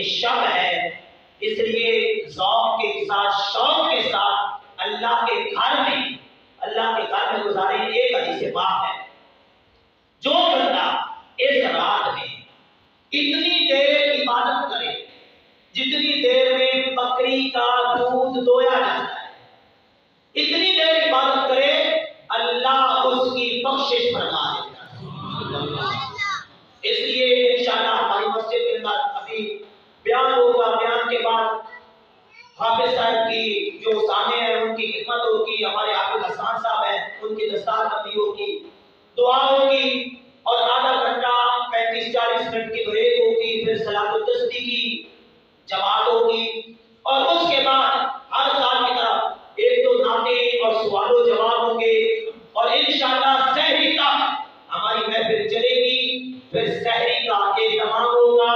دن شب ہے، اس لیے ذوق کے ساتھ شوق کے ساتھ اللہ کے گھر میں گزاریں۔ ایک حدیث پاک ہے، جو بندہ اس رات میں اتنی دیر عبادت کرے جتنی دیر میں بکری کا دودھ دویا جاتا ہے، اتنی دیر عبادت کرے، اللہ اس کی بخشش فرما دیتا ہے۔ اس لیے انشاءاللہ ہماری مسجد کے اندر ابھی بیان ہوگا، بیان کے بعد حافظ صاحب کی جو سامع ہیں ان کی خدمت ہوگی، ہمارے حافظ حسان صاحب ہیں ان کی دستار بندی ہوگی، دعا ہوگی، اور آدھا گھنٹہ 35-40 منٹ کی بریک ہوگی، پھر صلاۃ التسبیح کی جماعت ہوگی، اور اس کے بعد ہر سال کی طرح 1-2 نعتیں اور سوال و جواب ہوں گے، اور انشاءاللہ سحری تک ہماری محفل چلے گی، پھر سحری کا اہتمام ہوگا،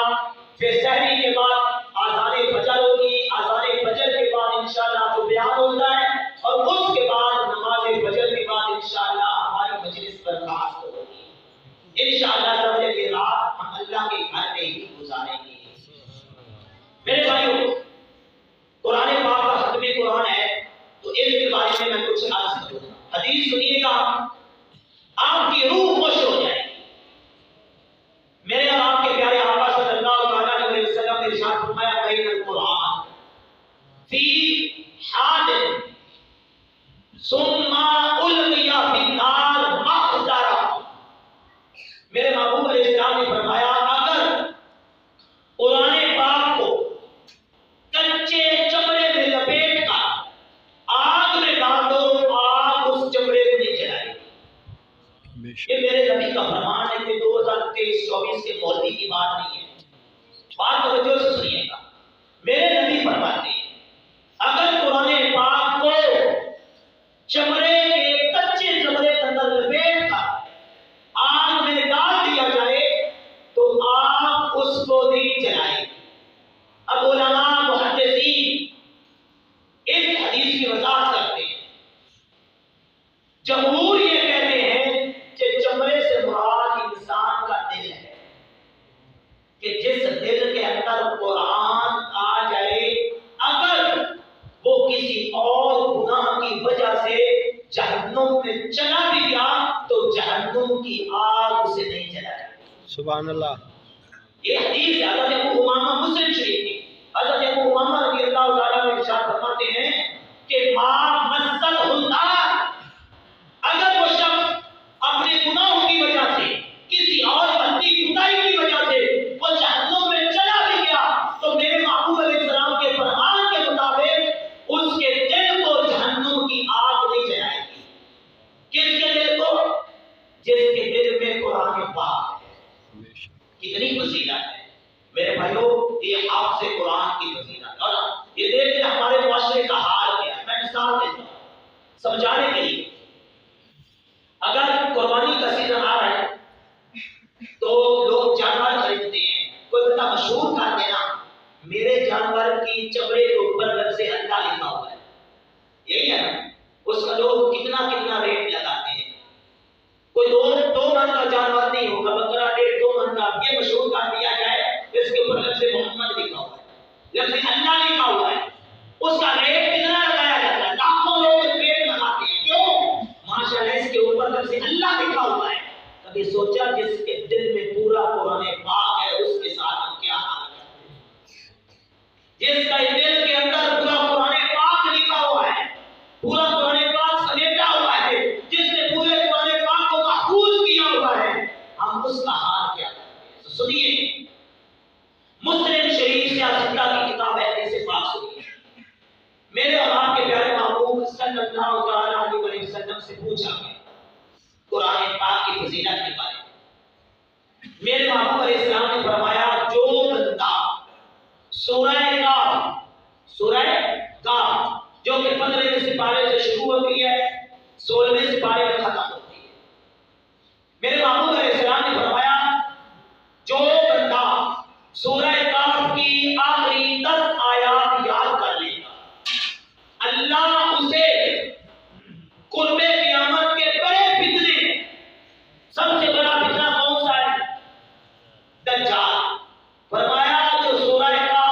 پھر سحری کے بعد آذان فجر ہوگی، آذان فجر کے بعد انشاءاللہ جو بیان ہوتا ہے، اور اس کے بعد نماز فجر کے بعد انشاءاللہ ہماری مجلس برخاست ہوگی۔ انشاءاللہ سمجھے یہ رات ہم اللہ کے گھر میں ہی گزاریں گے۔ میرے بھائیو، قرآن پاک کا ختم قرآن ہے، تو اس کے بارے میں کچھ عرض کروں گا۔ حدیث سنیے گا، آپ کی روح خوش ہو جائے گی۔ میرے اور آپ کے پیارے آقا صلی اللہ علیہ وسلم نے ارشاد فرمایا، بین القرآن فی حاد ثم القی فی النار مخزرا۔ میرے محبوب علیہ السلام نے فرمایا، اگر قرآن پاک کو کچے چمڑے میں لپیٹ کر آگ میں ڈال دو، آگ اس چمڑے کو نہیں جلائے گی۔ یہ میرے نبی کا فرمان ہے کہ 2023-24 کے مولوی کی بات نہیں ہے، بات توجہ سے سنیے گا۔ میرے نبی فرماتے ہیں، اگر قرآن پاک کو چمڑے کے کچے چمڑے کے اندر لپیٹ کر آگ میں ڈال دیا جائے تو آگ اس کو نہیں جلائے گی۔ اب علماء محدثین اس حدیث کی وضاحت کرتے ہیں۔ جمہور یہ کہتے ہیں کہ چمڑے سے مراد انسان کا دل ہے، کہ جس دل کے اندر قرآن آ جائے، اگر وہ کسی اور گناہ کی وجہ سے جہنم میں چلا بھی گیا تو جہنم کی آگ اسے نہیں جلائے گی۔ سبحان اللہ۔ یہ حدیث حضرت ابو امامہ مسلم شریف کی، حضرت ابو امامہ رضی اللہ تعالیٰ عنہ ارشاد فرماتے ہیں کہ ما مست النار، اگر وہ شخص اپنے گناہوں کی وجہ سے، کسی اور بندی خدائی کی وجہ سے وہ جہنم میں چلا بھی گیا، تو میرے محبوب علیہ السلام کے فرمان کے مطابق اس کے دل کو جہنم کی آگ نہیں جلائے گی۔ کس کے دل کو؟ جس کے دل میں قرآن پاک ہے۔ کتنی فضیلت ہے میرے بھائیو، یہ حافظ قرآن کی فضیلت۔ اور یہ دیکھیں ہمارے معاشرے کا حال کیا ہے، میں مثال دیتا ہوں سمجھانے کے لیے۔ اگر قربانی کا سیزن آ رہا ہے تو لوگ جانور خریدتے ہیں، کوئی بندہ مشہور کر دینا میرے جانور کی چمڑے کے اوپر لفظ اللہ لکھا ہوا ہے، یہی ہے نا، اس کا لوگ کتنا ریٹ لگاتے ہیں۔ کوئی دو من کا جانور نہیں ہوگا، بکرا 1.5-2 من کا، یہ مشہور کر دیا جائے، اس کے اوپر لفظ محمد لکھا ہوا ہے، لفظ اللہ لکھا ہوا ہے، اس کا ریٹ کتنا لگایا جاتا ہے؟ لاکھوں لوگ ریٹ لگاتے ہیں، کیوں؟ ماشاءاللہ اس کے اوپر لفظ اللہ لکھا ہوا ہے۔ کبھی سوچا جس کے دل میں پورا قرآن پاک ہے اس کے ساتھ ہم کیا حال کرتے ہیں؟ جس کا دل کے اندر پورا قرآن پاک لکھا ہوا ہے، پورا قرآن پاک سمیٹا ہوا ہے، جس نے پورے قرآن پاک کو محفوظ کیا ہوا ہے، ہم اس کا حال کیا کرتے ہیں؟ تو سنیے، مسلم شریف سے سیدہ کی کتاب ہے، حدیث پاک سنیے۔ میرے اور آپ کے پیارے محبوب صلی اللہ علیہ وسلم سے پوچھا گیا قرآن پاک کی فضیلت کے بارے میں۔ میرے محبوب علیہ السلام نے فرمایا، جو بندہ سورہ کاف جو کہ 15ویں سپارے سے شروع ہوتی ہے، 16ویں سپارے میں ختم ہوتی ہے، میرے محبوب علیہ السلام نے فرمایا، جو بندہ سورہ کاف کی آخری 10 آیات یاد کر لے گا، اللہ اسے قرب قیامت کے بڑے فتنے، سب سے بڑا فتنہ کون سا ہے؟ دجال۔ فرمایا جو سورہ کاف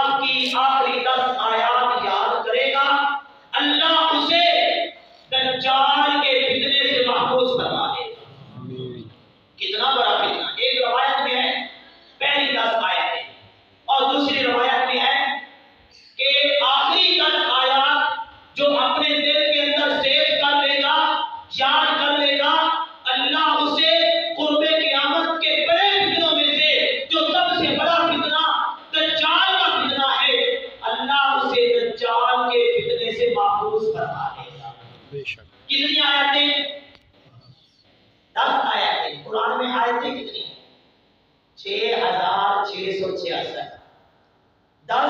666 10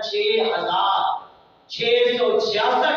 6666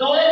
2